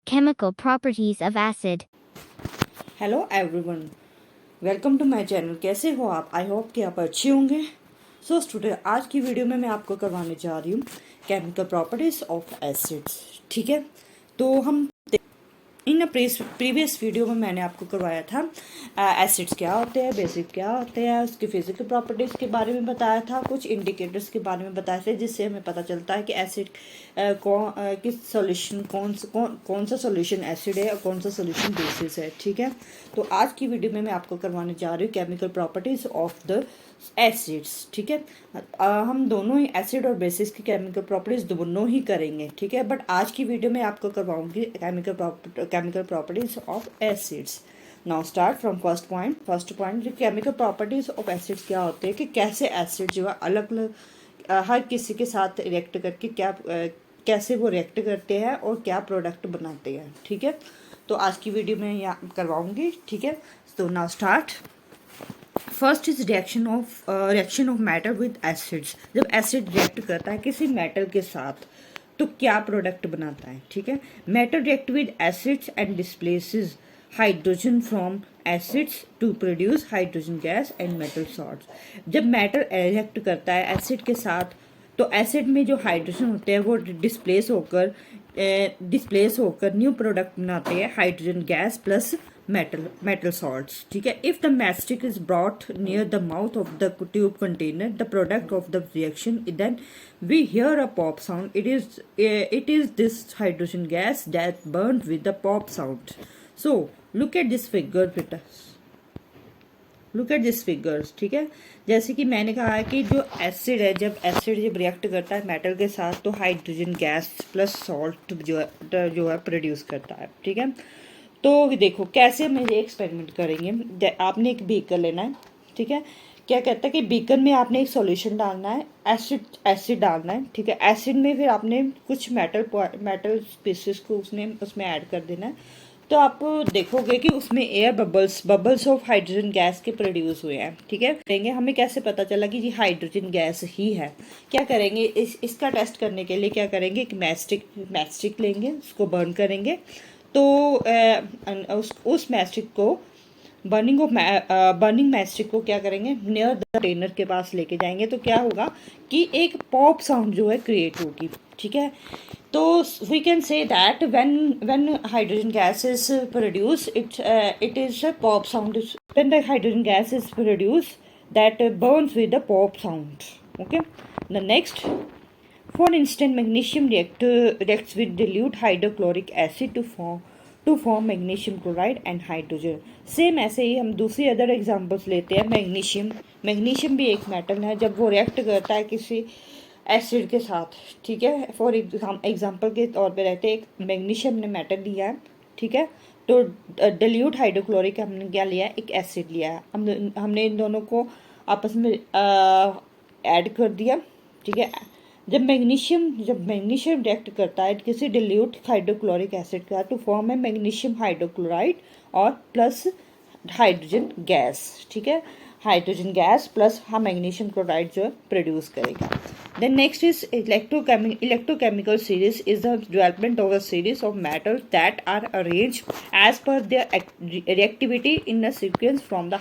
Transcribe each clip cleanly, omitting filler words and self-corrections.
chemical properties of acid. Hello everyone, welcome to my channel. कैसे हो आप? I hope कि आप अच्छे होंगे। सो स्टूडेंट, आज की वीडियो में मैं आपको करवाने जा रही हूँ केमिकल प्रॉपर्टीज ऑफ एसिड्स। ठीक है, तो हम इन प्रीवियस वीडियो में मैंने आपको करवाया था एसिड्स क्या होते हैं, बेसिक क्या होते हैं, उसकी फिजिकल प्रॉपर्टीज़ के बारे में बताया था, कुछ इंडिकेटर्स के बारे में बताए थे, जिससे हमें पता चलता है कि एसिड किस सॉल्यूशन कौन सा सॉल्यूशन एसिड है और कौन सा सॉल्यूशन बेसिस है। ठीक है, तो आज की वीडियो में मैं आपको करवाने जा रही हूँ chemical properties of the acids. ठीक है, हम दोनों ही एसिड और बेसिस की केमिकल प्रॉपर्टीज दोनों ही करेंगे। ठीक है, बट आज की वीडियो में आपको करवाऊंगी chemical properties of acids. Now start from first point जो केमिकल प्रॉपर्टीज ऑफ एसिड्स क्या होते हैं, कि कैसे एसिड जो है अलग अलग हर किसी के साथ रिएक्ट करके कैसे वो रिएक्ट करते हैं और क्या प्रोडक्ट बनाते हैं। ठीक है, तो आज की वीडियो में यहाँ करवाऊंगी। ठीक है, तो now start. First is reaction of matter with acids. जब एसिड रिएक्ट करता है किसी मेटल के साथ तो क्या प्रोडक्ट बनाता है। ठीक है, metal react with acids and displaces hydrogen from acids to produce hydrogen gas and metal salts. जब मेटल रिएक्ट करता है एसिड के साथ तो एसिड में जो हाइड्रोजन होते हैं वो डिस्प्लेस होकर न्यू प्रोडक्ट बनाते हैं, hydrogen gas plus metal salts. ठीक है, if the mastic is brought near the mouth of the tube container, the product of the reaction, then we hear a pop sound. It is this hydrogen gas that burns with the pop sound. So look at this figure, beta. Look at this figures. ठीक है, जैसे कि मैंने कहा है कि जो acid है, जब रिएक्ट करता है मेटल के साथ तो हाइड्रोजन गैस प्लस सॉल्ट जो है प्रोड्यूस करता है। ठीक है, तो देखो कैसे हम ये एक्सपेरिमेंट करेंगे। आपने एक बीकर लेना है। ठीक है, क्या कहता है कि बीकर में आपने एक सॉल्यूशन डालना है, एसिड डालना है। ठीक है, एसिड में फिर आपने कुछ मेटल स्पीसीज को उसमें ऐड कर देना है। तो आप देखोगे कि उसमें air bubbles of hydrogen gas के प्रोड्यूस हुए हैं। ठीक है, करेंगे हमें कैसे पता चला कि ये हाइड्रोजन गैस ही है। क्या करेंगे, इसका टेस्ट करने के लिए क्या करेंगे, एक मैस्टिक लेंगे, उसको बर्न करेंगे। तो उस मैस्टिक को बर्निंग मैस्टिक को क्या करेंगे, नियर द कंटेनर के पास लेके जाएंगे। तो क्या होगा कि एक पॉप साउंड जो है क्रिएट होगी। ठीक है, तो we can say that when hydrogen gas is produce it is a pop sound. When the hydrogen gas is produce that burns with the pop sound. Okay, the next, for instance, magnesium reacts with dilute hydrochloric acid to form magnesium chloride and hydrogen. Same ऐसे ही हम दूसरी other examples लेते हैं। Magnesium भी एक metal है। जब वो रिएक्ट करता है किसी एसिड के साथ, ठीक है, फॉर एग्जांपल के तौर पे रहते हैं, एक मैग्नीशियम ने मेटल लिया है। ठीक है, तो डिल्यूट हाइड्रोक्लोरिक हमने क्या लिया है, एक एसिड लिया है। हमने इन दोनों को आपस में ऐड कर दिया। ठीक है, जब मैग्नीशियम रिएक्ट करता है किसी डिल्यूट हाइड्रोक्लोरिक एसिड का तो फॉर्म है मैग्नीशियम हाइड्रोक्लोराइड और प्लस हाइड्रोजन गैस। ठीक है, हाइड्रोजन गैस प्लस हम मैग्नीशियम क्लोराइड जो प्रोड्यूस करेगा। Then next is electrochemical series is the development of a series of metals that are arrange as per their reactivity in a sequence from the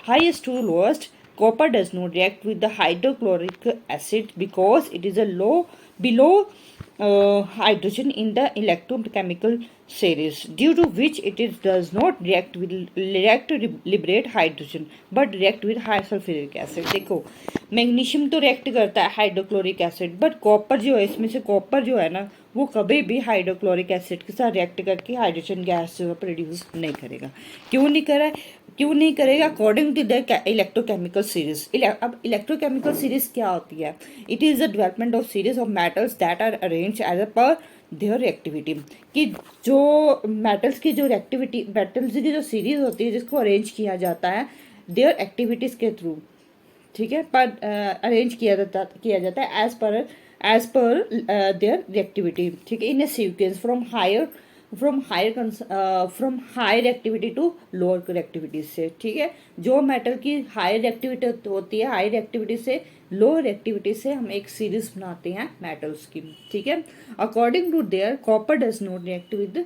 highest to lowest. Copper does not react with the hydrochloric acid because it is below hydrogen in the electrochemical series, due to which does not react to liberate hydrogen but react with high sulfuric acid. देखो, magnesium तो react करता है hydrochloric acid, but copper जो है, इसमें से copper जो है ना, वो कभी भी हाइड्रोक्लोरिक एसिड के साथ रिएक्ट करके हाइड्रोजन गैस जो है प्रोड्यूस नहीं करेगा। क्यों नहीं करेगा? According to the electrochemical series. अब इलेक्ट्रोकेमिकल सीरीज क्या होती है? It is the development of series of metals that are arrange as per their reactivity. कि जो मेटल्स की जो सीरीज होती है जिसको अरेंज किया जाता है देयर एक्टिविटीज़ के थ्रू। ठीक है, पर अरेंज किया जाता है एज पर देयर रिएक्टिविटी। ठीक है, in a sequence from higher activity to lower activity से। ठीक है, जो मेटल की हायर एक्टिविटी होती है, हायर एक्टिविटी से लो रिएक्टिविटी से हम एक सीरीज बनाते हैं मेटल्स की, ठीक है। According to their copper does not react with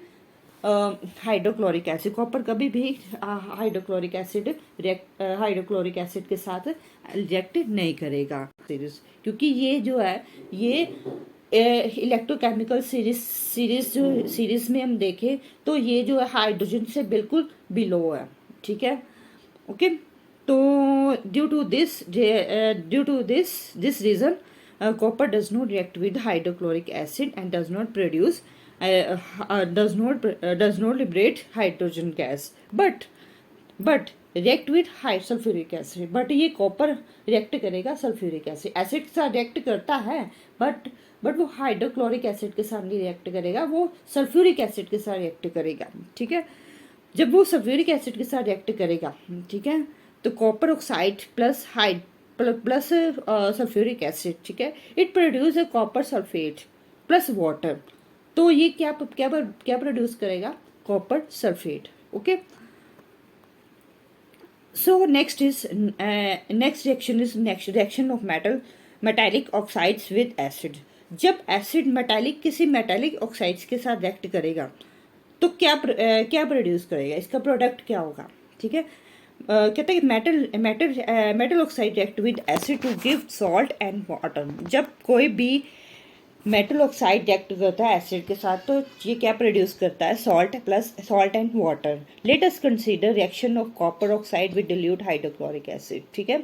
hydrochloric acid. Copper कभी भी हाइड्रोक्लोरिक एसिड के साथ रिएक्ट नहीं करेगा सीरीज, क्योंकि ये जो है ये इलेक्ट्रोकेमिकल सीरीज में हम देखें तो ये जो है हाइड्रोजन से बिल्कुल बिलो है, ठीक है। ओके, तो due to this reason copper does not react with hydrochloric acid and does not produce does not liberate hydrogen gas, but react with high sulfuric acid। But ये कॉपर रिएक्ट करेगा sulphuric acid के साथ react करता है, but वो hydrochloric acid के साथ नहीं रिएक्ट करेगा, वो सल्फ्यूरिक एसिड के साथ रिएक्ट करेगा, ठीक है। जब वो सल्फ्यूरिक एसिड के साथ रिएक्ट करेगा, ठीक है, तो copper oxide plus sulphuric acid, ठीक है, it produce a copper sulphate plus water. तो ये क्या प्रोड्यूस करेगा? Copper sulphate. Okay, so next reaction of metallic oxides with acid. जब एसिड किसी मेटालिक ऑक्साइड्स के साथ रिएक्ट करेगा तो क्या प्रोड्यूस करेगा, इसका प्रोडक्ट क्या होगा, ठीक है। कहते हैं कि metal oxide react with acid to give salt and water. जब कोई भी मेटल ऑक्साइड रिएक्ट करता है एसिड के साथ तो ये क्या प्रोड्यूस करता है? Salt and water. Late us consider reaction of copper oxide with dilute hydrochloric acid, ठीक है।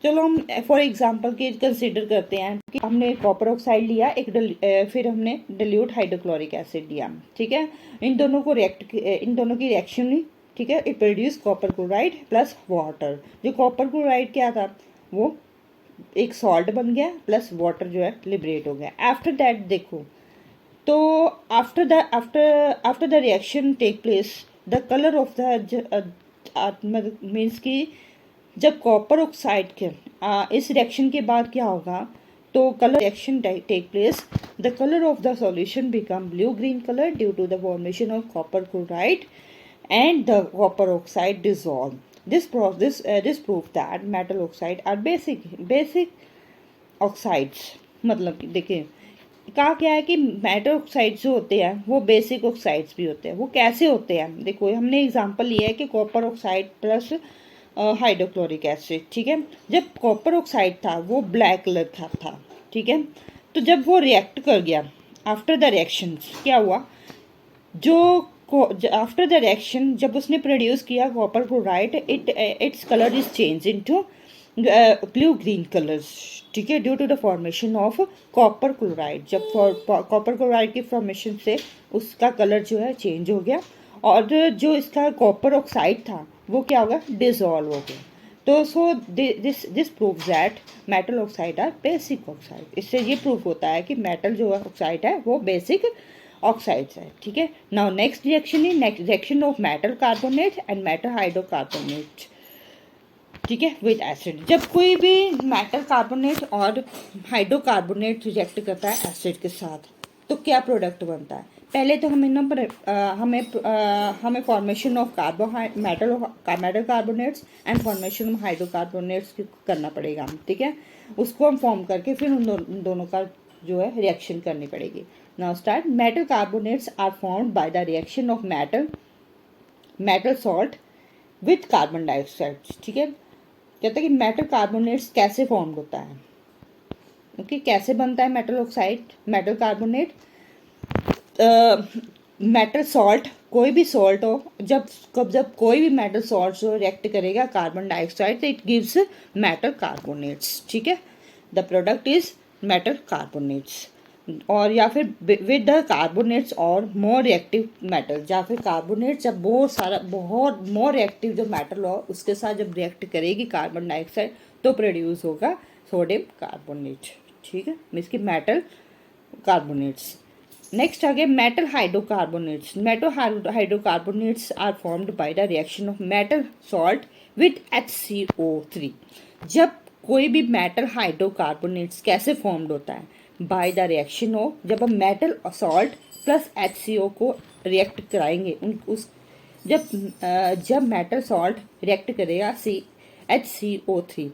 चलो हम फॉर एग्जांपल के कंसीडर करते हैं कि हमने कॉपर ऑक्साइड लिया, फिर हमने डिल्यूट हाइड्रोक्लोरिक एसिड लिया, ठीक है। इन दोनों की रिएक्शन हुई, ठीक है। It produce copper chloride plus water. जो कॉपर क्लोराइड क्या था, वो एक सॉल्ट बन गया प्लस वाटर जो है लिबरेट हो गया। आफ्टर दैट देखो तो after the reaction take place the colour of the means की जब कॉपर ऑक्साइड के इस रिएक्शन के बाद क्या होगा, तो colour reaction take place, the colour of the solution become blue green colour due to the formation of copper chloride and the copper oxide dissolve. This proof that metal oxide are basic oxides। मतलब देखिए कहा क्या है कि metal oxides जो होते हैं वो बेसिक ऑक्साइड्स भी होते हैं। वो कैसे होते हैं? देखो हमने एग्जांपल लिया है कि copper oxide plus hydrochloric acid, ठीक है। जब कॉपर ऑक्साइड था वो ब्लैक कलर का था, ठीक है। तो जब वो रिएक्ट कर गया, आफ्टर द रिएक्शन क्या हुआ, आफ्टर द रिएक्शन जब उसने प्रोड्यूस किया copper chloride, it's colour is change into blue green colours, ठीक है, due to the formation of copper chloride. जब कॉपर क्लोराइड की फॉर्मेशन से उसका कलर जो है चेंज हो गया और जो इसका कॉपर ऑक्साइड था वो क्या होगा, डिसॉल्व हो गया। तो so this prove that metal oxide are basic oxide. इससे ये प्रूव होता है कि मेटल जो ऑक्साइड है वो बेसिक ऑक्साइड्स है, ठीक है। Now next reaction of metal carbonate and metal hydrocarbonate, ठीक है, विद एसिड। जब कोई भी मेटल कार्बोनेट और हाइड्रोकार्बोनेट रिएक्ट करता है एसिड के साथ तो क्या प्रोडक्ट बनता है? पहले तो हमें formation of metal carbonates and formation of hydrocarbonates करना पड़ेगा, ठीक है। उसको हम फॉर्म करके फिर उन दोनों का जो है रिएक्शन करनी पड़ेगी। Now start. Metal carbonates are formed by the reaction of metal salt with carbon dioxide, ठीक है। कहते हैं कि मेटल कार्बोनेट्स कैसे फॉर्म होता है, ओके, कैसे बनता है मेटल कार्बोनेट। मेटल सॉल्ट, कोई भी सॉल्ट हो, जब कोई भी मेटल सॉल्ट जो रिएक्ट करेगा कार्बन डाइऑक्साइड तो इट गिव्स मेटल कार्बोनेट्स, ठीक है। The product is metal carbonates. और या फिर विद द कार्बोनेट्स और मोर रिएक्टिव मेटल, या फिर कार्बोनेट जब बहुत मोर रिएक्टिव जो मेटल हो उसके साथ जब रिएक्ट करेगी कार्बन डाइऑक्साइड तो प्रोड्यूस होगा सोडियम कार्बोनेट, ठीक है, मीन्स की मेटल कार्बोनेट्स। नेक्स्ट आ गया metal hydrocarbonates. Metal hydrocarbonates are formed by the reaction of metal salt with HCO3। जब कोई भी मेटल हाइड्रोकार्बोनेट्स कैसे फॉर्म्ड होता है? बाय द रिएक्शन ऑफ, जब हम मेटल सॉल्ट प्लस HCO को रिएक्ट कराएंगे जब मेटल सॉल्ट रिएक्ट करेगा HCO3,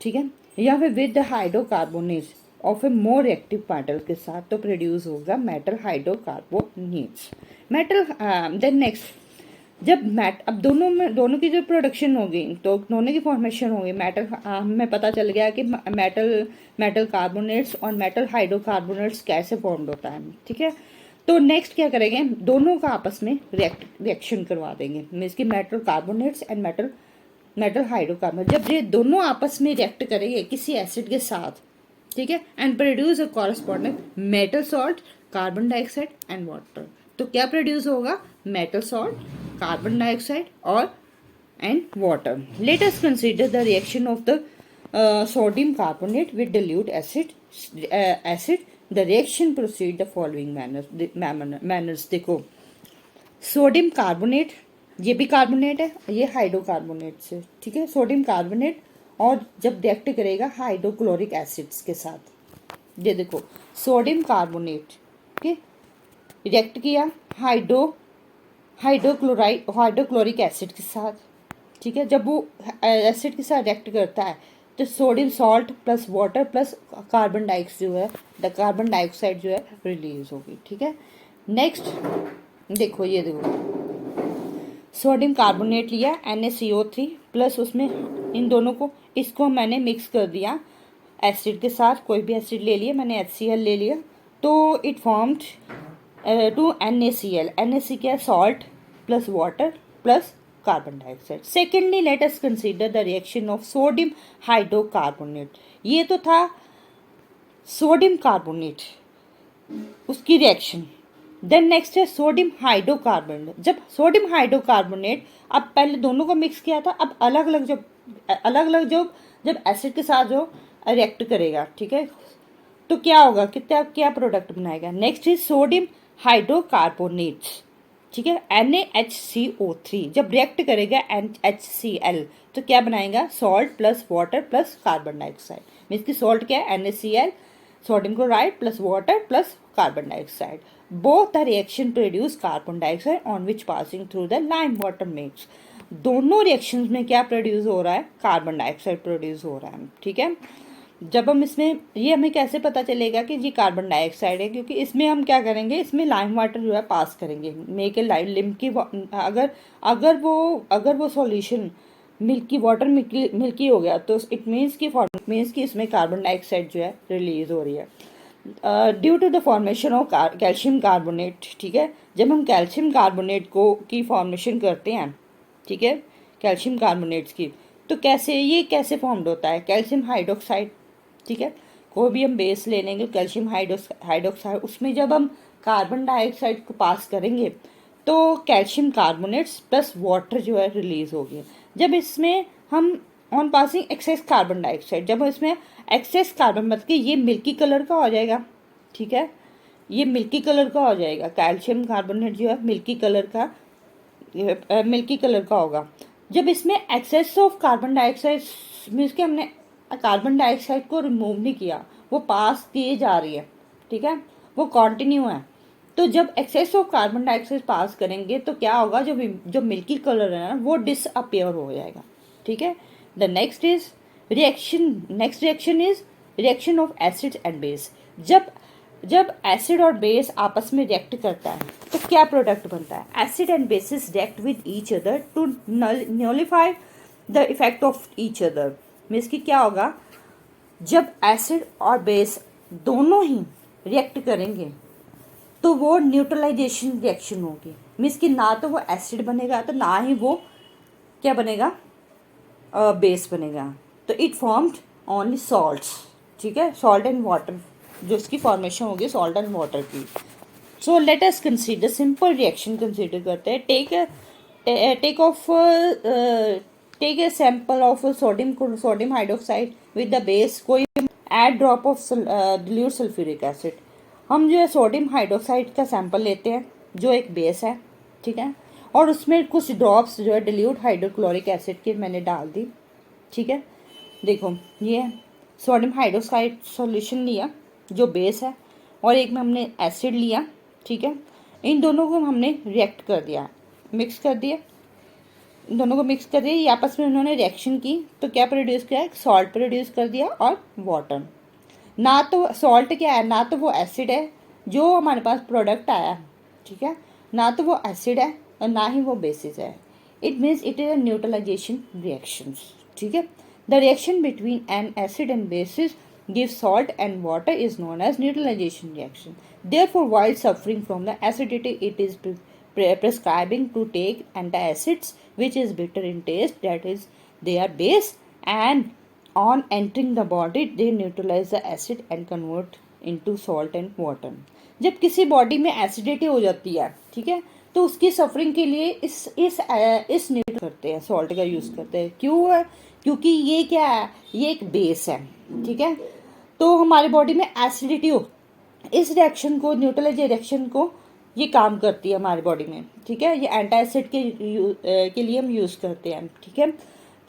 ठीक है, या फिर with the hydrocarbonates of a more reactive metal के साथ, तो प्रोड्यूस होगा metal hydrocarbonates. Metal then next, जब अब दोनों की जो प्रोडक्शन होगी तो दोनों की फॉर्मेशन होगी, मेटल हमें पता चल गया कि मेटल कार्बोनेट्स और मेटल हाइड्रोकार्बोनेट्स कैसे फॉर्म्ड होता है, ठीक है। तो नेक्स्ट क्या करेंगे, दोनों का आपस में रिएक्शन करवा देंगे, मीन्स की metal carbonates and metal hydrocarbonate, जब ये दोनों आपस में रिएक्ट करेंगे किसी एसिड के साथ, ठीक है, and produce a corresponding metal salt, carbon dioxide and water. तो क्या प्रोड्यूस होगा, मेटल सॉल्ट, कार्बन डाइऑक्साइड और and water. Late us consider the reaction of the sodium carbonate with dilute acid the reaction proceed the following manners. देखो sodium carbonate, ये भी carbonate है, ये hydrocarbonate से, ठीक है, सोडियम कार्बोनेट, और जब रिएक्ट करेगा हाइड्रोक्लोरिक एसिड्स के साथ, ये देखो सोडियम कार्बोनेट, ठीक, रिएक्ट किया हाइड्रोक्लोरिक एसिड के साथ, ठीक है, जब वो एसिड के साथ रिएक्ट करता है तो sodium salt plus water plus carbon dioxide जो है, कार्बन डाइऑक्साइड जो है रिलीज होगी, ठीक है। नेक्स्ट देखो, ये देखो सोडियम कार्बोनेट लिया NaCO3 प्लस उसमें इन दोनों को, इसको मैंने मिक्स कर दिया एसिड के साथ, कोई भी एसिड ले लिया, मैंने HCl ले लिया, तो it formed to NaCl, NaC क्या, salt plus water plus carbon dioxide. Secondly let us consider the reaction of sodium hydrocarbonate, ये तो था सोडियम कार्बोनेट, उसकी रिएक्शन। देन नेक्स्ट है सोडियम हाइड्रोकार्बोनेट, जब सोडियम हाइड्रोकार्बोनेट, अब पहले दोनों को मिक्स किया था, अब अलग अलग जब एसिड के साथ जो रिएक्ट करेगा, ठीक है, तो क्या होगा, क्या प्रोडक्ट बनाएगा। नेक्स्ट इज सोडियम हाइड्रोकार्बोनेट्स, ठीक है, NaHCO3 जब रिएक्ट करेगा HCl तो क्या बनाएगा, salt plus water plus carbon dioxide, means की सॉल्ट क्या है, NaCl, sodium chloride plus water plus carbon dioxide. Both the reaction produce carbon dioxide on which passing through the lime water mix. दोनों reactions में क्या produce हो रहा है, carbon dioxide produce हो रहा है, ठीक है। जब हम इसमें, ये हमें कैसे पता चलेगा कि जी कार्बन डाइऑक्साइड है, क्योंकि इसमें हम क्या करेंगे, इसमें लाइम वाटर जो है पास करेंगे, मेक ए लाइम लिम्की, अगर वो सॉल्यूशन मिल्की वाटर मिल्की हो गया तो इट मीन्स कि इसमें कार्बन डाइऑक्साइड जो है रिलीज हो रही है due to the formation of calcium carbonate, ठीक है। जब हम कैल्शियम कार्बोनेट की फॉर्मेशन करते हैं, ठीक है, कैल्शियम कार्बोनेट्स की, तो कैसे फॉर्म्ड होता है, कैल्शियम हाइड्रोक्साइड, ठीक है, कोई भी हम बेस ले लेंगे कैल्शियम हाइड्रोक्साइड, उसमें जब हम कार्बन डाइऑक्साइड को पास करेंगे तो कैल्शियम कार्बोनेट्स प्लस वाटर जो है रिलीज होगी। जब इसमें हम on passing excess carbon dioxide, जब इसमें एक्सेस कार्बन मतलब कि ये मिल्की कलर का हो जाएगा, ठीक है, ये मिल्की कलर का हो जाएगा, कैल्शियम कार्बोनेट जो है मिल्की कलर का होगा। जब इसमें excess of carbon dioxide means कि हमने कार्बन डाइऑक्साइड को रिमूव नहीं किया, वो पास किए जा रही है, ठीक है, वो कंटिन्यू है, तो जब एक्सेस ऑफ कार्बन डाइऑक्साइड पास करेंगे तो क्या होगा, जो मिल्की कलर है ना वो डिसअपियर हो जाएगा, ठीक है। The next reaction is reaction of acid and base. जब एसिड और बेस आपस में रिएक्ट करता है तो क्या प्रोडक्ट बनता है, acid and bases react with each other to neutralize the effect of each other. Means कि क्या होगा, जब एसिड और बेस दोनों ही रिएक्ट करेंगे तो वो न्यूट्रलाइजेशन रिएक्शन होगी, मीन्स कि ना तो वो एसिड बनेगा तो ना ही वो क्या बनेगा, बेस बनेगा, तो इट फॉर्म्ड ओनली सॉल्ट्स, ठीक है, सॉल्ट एंड वाटर, जो इसकी फॉर्मेशन होगी सॉल्ट एंड वाटर की। So let us consider simple reaction consider करते हैं। Take a sample of sodium hydroxide with the base, कोई add drop of dilute sulphuric acid. हम जो है सोडियम हाइड्रोक्साइड का सैंपल लेते हैं जो एक बेस है, ठीक है, और उसमें कुछ ड्रॉप्स जो है डिल्यूट हाइड्रोक्लोरिक एसिड के मैंने डाल दी, ठीक है। देखो ये सोडियम हाइड्रोक्साइड सॉल्यूशन लिया जो बेस है, और एक में हमने एसिड लिया, ठीक है, इन दोनों को हमने रिएक्ट कर दिया, मिक्स कर दिया, इन दोनों को मिक्स कर दिया, ये आपस में उन्होंने रिएक्शन की तो क्या प्रोड्यूस किया, सॉल्ट प्रोड्यूस कर दिया और वाटर। ना तो सॉल्ट क्या है, ना तो वो एसिड है जो हमारे पास प्रोडक्ट आया, ठीक है, ना तो वो एसिड है और ना ही वो बेसिस है। It means it is a neutralisation reactions, ठीक है। The reaction between an acid and bases gives salt and water is known as neutralization reaction. Therefore, while suffering from the acidity, it is prescribing to take antacids, which is bitter in taste, that is, they are base, and on entering the body, they neutralize the acid and convert into salt and water. जब किसी body में acidity हो जाती है, ठीक है, तो उसकी सफरिंग के लिए इस न्यूट्रल करते हैं, सॉल्ट का यूज़ करते हैं। क्यों है? क्योंकि ये क्या है, ये एक बेस है, ठीक है। तो हमारी बॉडी में एसिडिटी हो, इस रिएक्शन को, न्यूट्रलाइज रिएक्शन को ये काम करती है हमारी बॉडी में, ठीक है। ये एंटासिड के लिए हम यूज़ करते हैं, ठीक है।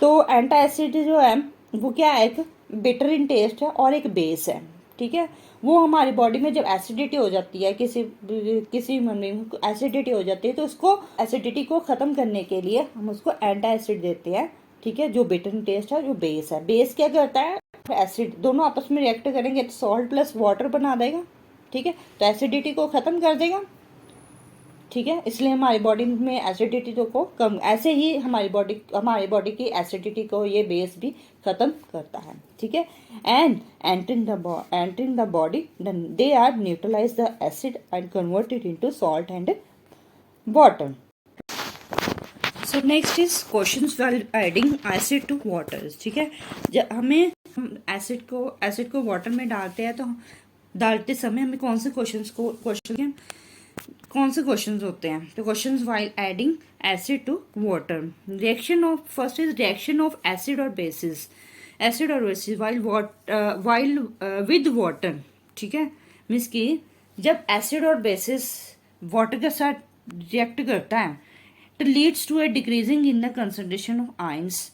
तो एंटासिड जो है वो क्या है, एक बिटर इन टेस्ट है और एक बेस है, ठीक है। वो हमारी बॉडी में जब एसिडिटी हो जाती है, किसी में एसिडिटी हो जाती है, तो उसको एसिडिटी को ख़त्म करने के लिए हम उसको एंटासिड देते हैं, ठीक है, जो बिटर इन टेस्ट है, जो बेस है। बेस क्या करता है, एसिड दोनों आपस में रिएक्ट करेंगे तो सॉल्ट प्लस वाटर बना देगा, ठीक है, तो एसिडिटी को ख़त्म कर देगा, ठीक है। इसलिए हमारी बॉडी में एसिडिटी को कम, ऐसे ही हमारी बॉडी की एसिडिटी को ये बेस भी ख़त्म करता है, ठीक है। And entering the body they are neutralise the acid and converted into salt and water. So next is questions while adding acid to water, ठीक है। जब हम एसिड को वाटर में डालते हैं तो डालते समय हमें कौन से क्वेश्चंस होते हैं, तो questions while adding acid to water. First is reaction of acid और बेसिस व्हाइल विद वाटर, ठीक है। मीन्स कि जब एसिड और बेसिस वाटर के साथ रिएक्ट करता है तो leads to a decreasing in the concentration of ions.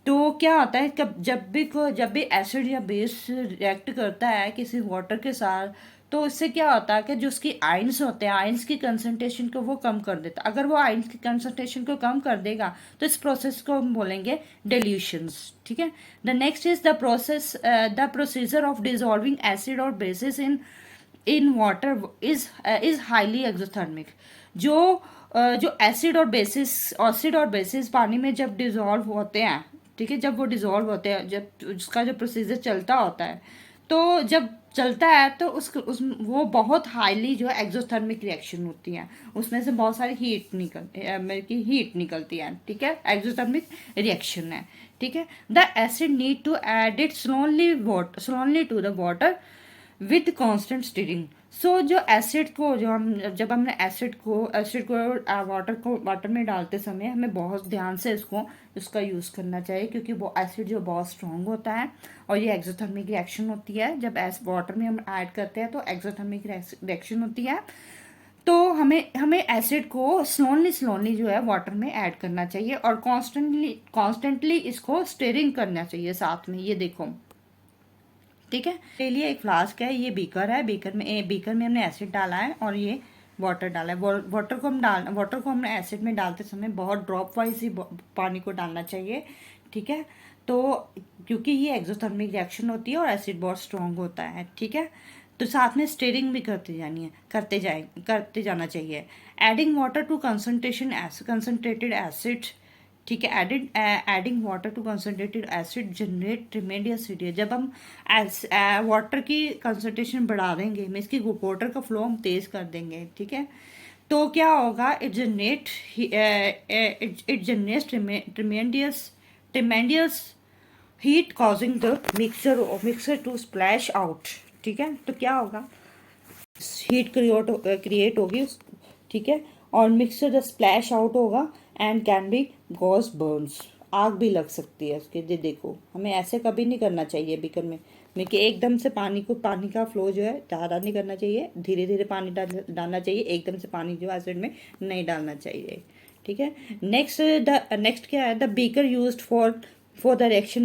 तो क्या होता है, जब भी एसिड या बेस रिएक्ट करता है किसी वाटर के साथ, तो इससे क्या होता है कि जो उसकी आयंस होते हैं, आयंस की कंसंट्रेशन को वो कम कर देता है। अगर वो आयंस की कंसंट्रेशन को कम कर देगा तो इस प्रोसेस को हम बोलेंगे डिल्यूशंस, ठीक है। The next is the procedure of dissolving acid और bases in water is highly exothermic. जो एसिड और बेसिस पानी में जब डिजॉल्व होते हैं, ठीक है, जब वो डिजॉल्व होते हैं, जब उसका जो प्रोसीजर चलता होता है, तो जब चलता है तो वो बहुत हाईली जो है एक्सोथर्मिक रिएक्शन होती है, उसमें से बहुत सारी हीट निकलती है, ठीक है, एक्सोथर्मिक रिएक्शन है, ठीक है। The acid need to add it slowly to the water with constant stirring. So जो एसिड को जब हमने एसिड को वाटर में डालते समय हमें बहुत ध्यान से उसका यूज़ करना चाहिए, क्योंकि वो एसिड जो बहुत स्ट्रॉन्ग होता है और ये एक्सोथर्मिक रिएक्शन होती है। जब वाटर में हम ऐड करते हैं तो एक्सोथर्मिक रिएक्शन होती है, तो हमें एसिड को स्लोनली जो है वाटर में ऐड करना चाहिए और कॉन्स्टेंटली इसको स्टीरिंग करना चाहिए साथ में। ये देखो, ठीक है, ले लिए एक फ्लास्क है, ये बीकर है, बीकर में हमने एसिड डाला है और ये वाटर डाला है। वाटर को हमने एसिड में डालते समय बहुत ड्रॉप वाइज ही पानी को डालना चाहिए, ठीक है। तो क्योंकि ये एक्सोथर्मिक रिएक्शन होती है और एसिड बहुत स्ट्रॉन्ग होता है, ठीक है। तो साथ में स्टीरिंग भी करते जाना चाहिए। Adding water to concentrated acid, ठीक है, adding water to concentrated acid generate tremendous heat. जब हम वाटर की कंसनट्रेशन बढ़ा देंगे, मीन्स की वाटर का फ्लो हम तेज कर देंगे, ठीक है, तो क्या होगा, it generates tremendous heat causing the mixer to splash out, ठीक है। तो क्या होगा, हीट क्रिएट होगी, ठीक है, और मिक्सर जब स्प्लैश आउट होगा and can be cause Burns, आग भी लग सकती है उसके। देखो, हमें ऐसे कभी नहीं करना चाहिए बीकर में कि एकदम से पानी का फ्लो जो है ज़्यादा नहीं करना चाहिए, धीरे धीरे पानी डालना चाहिए, एकदम से पानी जो एसिड में नहीं डालना चाहिए, ठीक है। नेक्स्ट क्या है, the beaker used for the reaction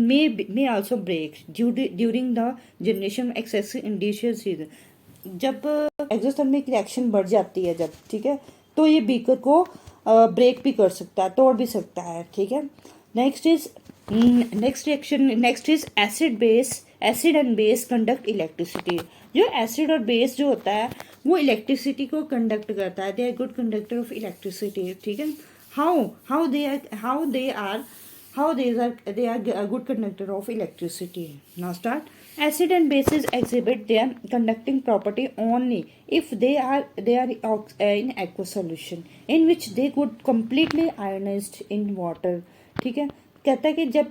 may also break during the generation excessive इंडिशियस हीट। जब एक्सोथर्मिक रिएक्शन बढ़ जाती है जब, ठीक है, तो ये बीकर को ब्रेक भी कर सकता है, तोड़ भी सकता है, ठीक है। Next is acid and base conduct electricity. जो एसिड और बेस जो होता है वो इलेक्ट्रिसिटी को कंडक्ट करता है, they are good conductor of electricity, ठीक है। How they are good conductor of electricity. Now start. Acid and bases exhibit their conducting property only if they are in aqueous solution in which they could completely ionized in water, ठीक है। कहता है कि जब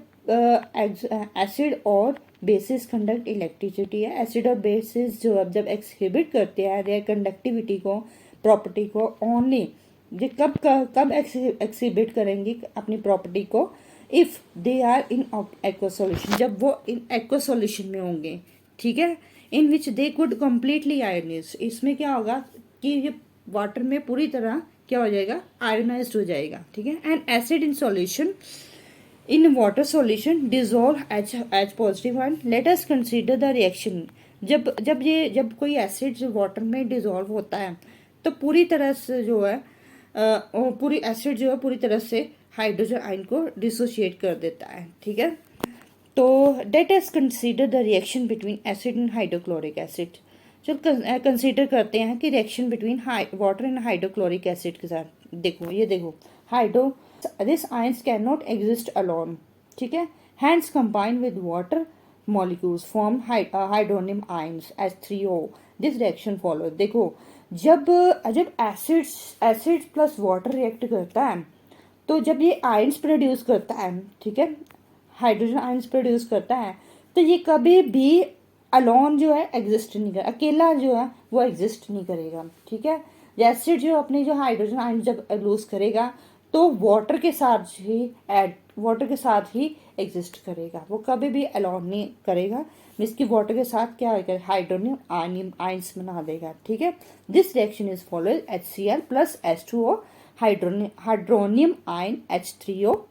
acid और bases conduct electricity है, acid और bases जो अब जब एक्सहिबिट करते हैं देयर कंडक्टिविटी को, प्रॉपर्टी को ओनली, ये कब एक्सहिबिट करेंगी अपनी प्रॉपर्टी को, if they are in aqua solution, जब वो इन एक्वा सॉल्यूशन में होंगे, ठीक है। In which they could completely ionize, इसमें क्या होगा कि ये वाटर में पूरी तरह क्या हो जाएगा, आयनाइज्ड हो जाएगा, ठीक है। And acid in solution in water solution dissolve H positive ion. Late us consider the reaction. जब कोई एसिड जो वाटर में डिजोल्व होता है तो पूरी तरह से जो है पूरी एसिड जो है पूरी तरह से हाइड्रोजन आयन को डिसोशिएट कर देता है, ठीक है। तो let us consider the reaction between acid and hydrochloric acid. चलो कंसीडर करते हैं कि reaction between water and hydrochloric acid के साथ। देखो ये देखो, this ions can not exist alone, ठीक है। Hence combine with water molecules form hydronium ions H3O। This reaction follow. देखो जब एसिड प्लस वाटर रिएक्ट करता है तो जब ये आयंस प्रोड्यूस करता है, ठीक है, हाइड्रोजन आयंस प्रोड्यूस करता है, तो ये कभी भी अलोन जो है एग्जिस्ट नहीं करेगा, अकेला जो है वो एग्जिस्ट नहीं करेगा, ठीक है। एसिड जो अपनी जो हाइड्रोजन आयंस जब लूज करेगा तो वाटर के साथ ही एग्जिस्ट करेगा, वो कभी भी अलोन नहीं करेगा, इसकी वाटर के साथ क्या होगा, हाइड्रोनियम आयंस बना देगा, ठीक है। This reaction is followed HCl plus H2O hydronium ion H3O.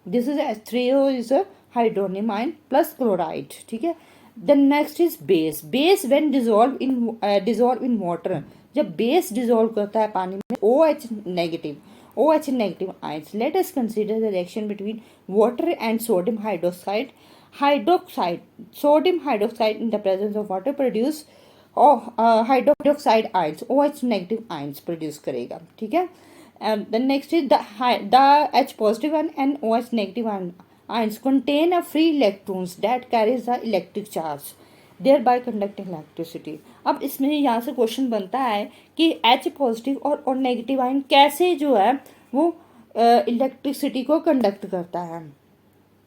This is H3O is a hydronium ion plus chloride, ठीक है। The next is base. Base when dissolve in water, जब base dissolve करता है पानी में, OH negative ions. Let us consider the reaction between water and sodium hydroxide. Sodium hydroxide in the presence of water produce hydroxide ions, OH negative ions produce करेगा, ठीक है। The next is the H positive and OH negative ions contain a free electrons that carries the electric charge, thereby conducting electricity. अब इसमें यहाँ से question बनता है कि H पॉजिटिव और नेगेटिव आयन कैसे जो है वो इलेक्ट्रिसिटी को कंडक्ट करता है,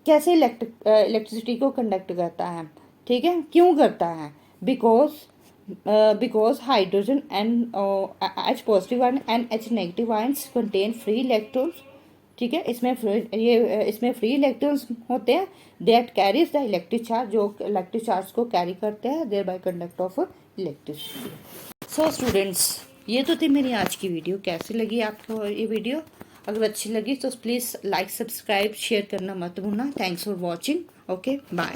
कैसे इलेक्ट्रिसिटी को कंडक्ट करता है, ठीक है, क्यों करता है, because hydrogen and H positive and H negative ions contain free electrons, ठीक है। इसमें फ्री इलेक्ट्रॉन्स होते हैं, that carries the electric charge, जो इलेक्ट्रिक चार्ज को कैरी करते हैं, thereby conduct of electricity. So students, ये तो थी मेरी आज की वीडियो। कैसी लगी आपको ये वीडियो? अगर अच्छी लगी तो प्लीज़ लाइक सब्सक्राइब शेयर करना मत भूलना। Thanks for watching. Okay bye.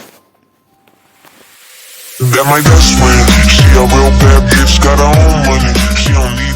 That my best friend, she a real bad bitch, got her own money. She don't need